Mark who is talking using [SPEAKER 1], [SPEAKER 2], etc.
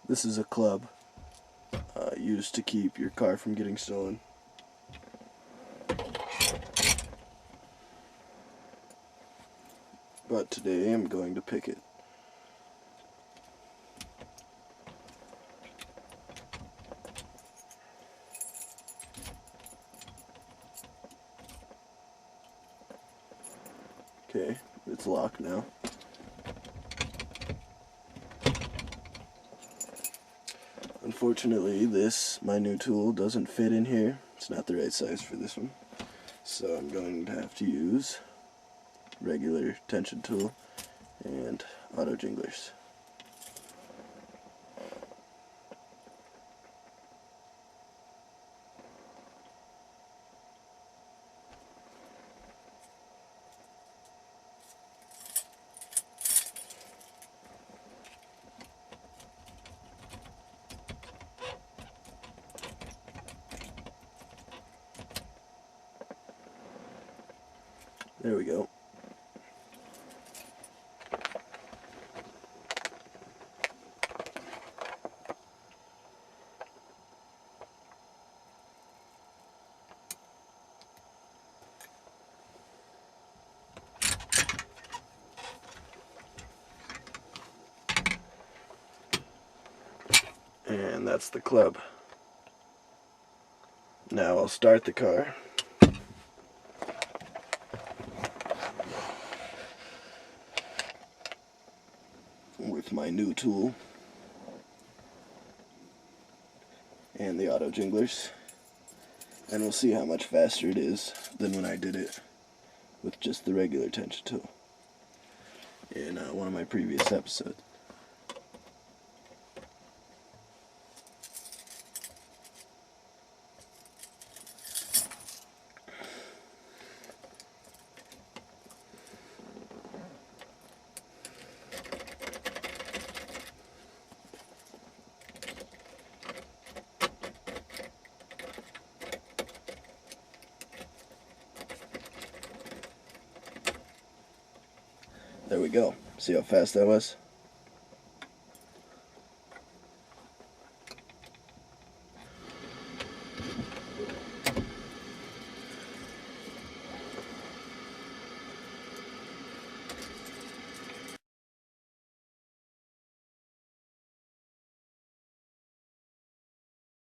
[SPEAKER 1] This is a club used to keep your car from getting stolen. But today I'm going to pick it. Okay, it's locked now. Unfortunately, my new tool, doesn't fit in here. It's not the right size for this one. So I'm going to have to use regular tension tool and auto jinglers. There we go. And that's the club. Now I'll start the car. With my new tool and the auto jinglers, and we'll see how much faster it is than when I did it with just the regular tension tool in one of my previous episodes. There we go. See how fast that was?